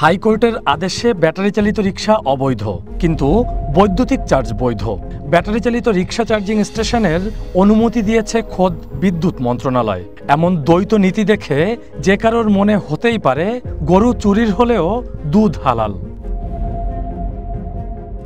হাইকোর্টের আদেশে ব্যাটারি চালিত রিকশা অবৈধ, কিন্তু বৈদ্যুতিক চার্জ বৈধ। ব্যাটারি চালিত রিকশা চার্জিং স্টেশনের অনুমতি দিয়েছে খোদ বিদ্যুৎ মন্ত্রণালয়। এমন দ্বৈত নীতি দেখে যে কারোর মনে হতেই পারে গরু চুরির হলেও দুধ হালাল।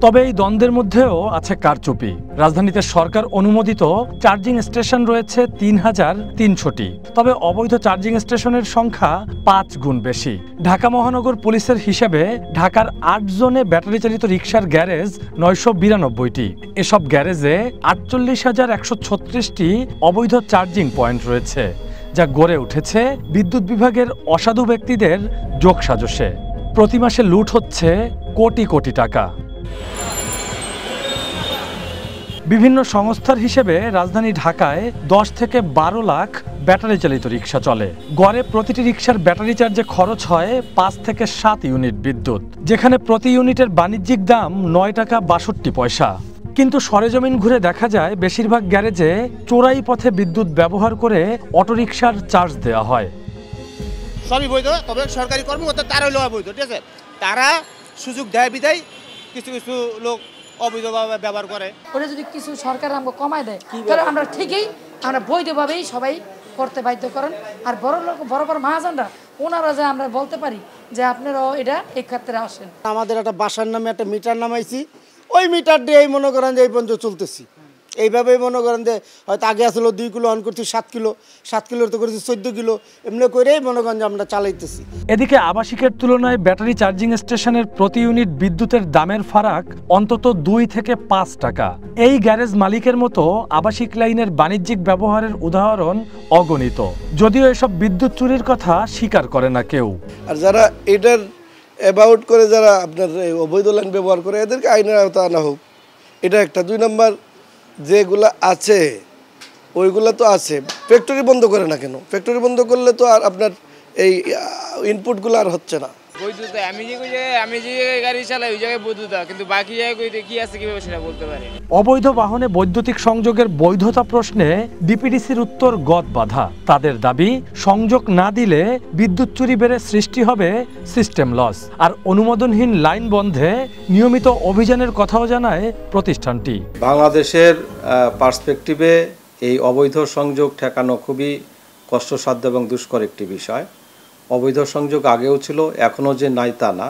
তবে এই দ্বন্দ্বের মধ্যেও আছে কারচুপি। রাজধানীতে সরকার অনুমোদিত চার্জিং স্টেশন রয়েছে ৩,৩০০টি, তবে অবৈধ চার্জিং স্টেশনের সংখ্যা ৫ গুণ বেশি। ঢাকা মহানগর পুলিশের হিসেবে ঢাকার ৮ জোনে ব্যাটারি চালিত রিকশার গ্যারেজ ৯৯২টি। এসব গ্যারেজে ৪৮,১৩৬টি অবৈধ চার্জিং পয়েন্ট রয়েছে, যা গড়ে উঠেছে বিদ্যুৎ বিভাগের অসাধু ব্যক্তিদের যোগসাজশে। প্রতি মাসে লুট হচ্ছে কোটি কোটি টাকা। বিভিন্ন সংস্থার হিসেবে রাজধানী ঢাকায় ১০ থেকে ১২ লাখ ব্যাটারি চালিত রিকশা চলে। গড়ে প্রতিটি রিকশার ব্যাটারি চার্জে খরচ হয় ৫ থেকে ৭ ইউনিট বিদ্যুৎ, যেখানে প্রতি ইউনিটের বাণিজ্যিক দাম ৯ টাকা ৬২ পয়সা। কিন্তু সরেজমিন ঘুরে দেখা যায় বেশিরভাগ গ্যারেজে চোরাই পথে বিদ্যুৎ ব্যবহার করে অটোরিকশার চার্জ দেওয়া হয়। সবই বৈধ, তবে সরকারি কর্মকর্তা তারাই লওয়া বৈধ, ঠিক আছে? তারা সুযোগ দেয় বিধায় কিছু কিছু লোক অবৈধভাবে ব্যবহার করে। ওরা যদি কিছু সরকার আমাকে কমায় দেয় তাহলে আমরা ঠিকই আমরা বৈধভাবেই সবাই করতে বাধ্য করেন। আর বড় লোক বড় বড় মহাজনরা ওনারা যে আমরা বলতে পারি যে আপনারাও এটা এই ক্ষেত্রে আসেন। আমাদের একটা বাসার নামে একটা মিটার নামাইছি, ওই মিটার দিয়েই মনে করেন যে এই পর্যন্ত চলতেছি। এইভাবেই মনে করেন যে হয়তো আগে আসলে 2 কিলো অন করছি 7 কিলো, 7 কিলোর তো করেছি 14 কিলো, এমনি করেই মনে করেন যে আমরা চালাইতেছি। এদিকে আবাসিকের তুলনায় ব্যাটারি চার্জিং স্টেশনের প্রতি ইউনিট বিদ্যুতের দামের ফারাক অন্তত 2 থেকে 5 টাকা। এই গ্যারেজ মালিকের মতো আবাসিক লাইনের বাণিজ্যিক ব্যবহারের উদাহরণ অগণিত, যদিও এসব বিদ্যুৎ চুরির কথা স্বীকার করে না কেউ। আর যারা এটার অ্যাবাউট করে, যারা আপনার অবৈধ লাইন ব্যবহার করে, এদেরকে আইনের আওতা আনা হোক, এটা একটা। 2 নম্বর, যেগুলো আছে ওইগুলো তো আছে, ফ্যাক্টরি বন্ধ করে না কেন? ফ্যাক্টরি বন্ধ করলে তো আর আপনার এই ইনপুটগুলো আর হচ্ছে না। বৈধতা আমি যে গাড়ি চালাই ওই জায়গায় বৈধতা, কিন্তু বাকি জায়গায় কি আছে কিভাবে সেটা বলতে পারি। অবৈধ বাহনে বৈদ্যুতিক সংযোগের বৈধতা প্রশ্নে ডিপিডিসির উত্তর গদবাঁধা। তাদের দাবি, সংযোগ না দিলে বিদ্যুৎ চুরি বেড়ে সৃষ্টি হবে সিস্টেম লস। আর অনুমোদনহীন লাইন বন্ধে নিয়মিত অভিযানের কথাও জানায় প্রতিষ্ঠানটি। বাংলাদেশের পার্সপেক্টিভে এই অবৈধ সংযোগ ঠেকানো খুবই কষ্টসাধ্য এবং দুষ্কর একটি বিষয়। অবৈধ সংযোগ আগেও ছিল, এখনও যে নাই তা না।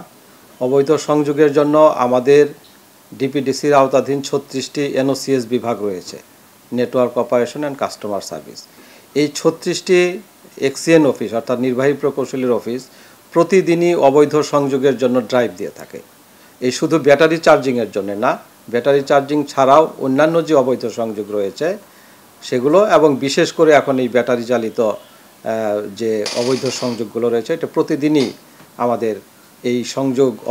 অবৈধ সংযোগের জন্য আমাদের ডিপিডিসির আওতাধীন 36টি এনওসিএস বিভাগ রয়েছে, network operation and customer service. এই 36টি এক্সিএন অফিস অর্থাৎ নির্বাহী প্রকৌশলীর অফিস প্রতিদিনই অবৈধ সংযোগের জন্য ড্রাইভ দিয়ে থাকে। এই শুধু ব্যাটারি চার্জিংয়ের জন্য না, ব্যাটারি চার্জিং ছাড়াও অন্যান্য যে অবৈধ সংযোগ রয়েছে সেগুলো, এবং বিশেষ করে এখন এই ব্যাটারি চালিত যে অবৈধ সংযোগগুলো রয়েছে, এটা প্রতিদিনই আমাদের এই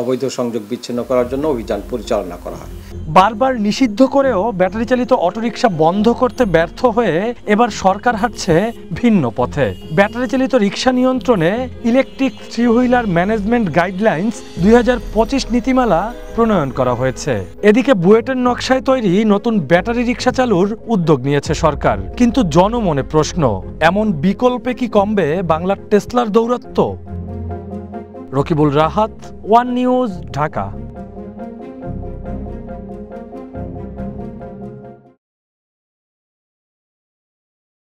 অবৈধ সংযোগ বিচ্ছিন্ন করার জন্য অভিযান পরিচালনা করা হয়। বারবার নিষিদ্ধ করেও ব্যাটারি চালিত অটোরিকশা বন্ধ করতে ব্যর্থ হয়ে এবার সরকার হাঁটছে ভিন্ন পথে। ব্যাটারি চালিত রিকশা নিয়ন্ত্রণে ইলেকট্রিক 3 হুইলার ম্যানেজমেন্ট গাইডলাইন্স 2025 নীতিমালা প্রণয়ন করা হয়েছে। এদিকে বুয়েটের নকশায় তৈরি নতুন ব্যাটারি রিকশা চালুর উদ্যোগ নিয়েছে সরকার, কিন্তু জনমনে প্রশ্ন, এমন বিকল্পে কি কমবে বাংলার টেসলার দৌরাত্ম্য? Rakibul Rahat, one news, Dhaka.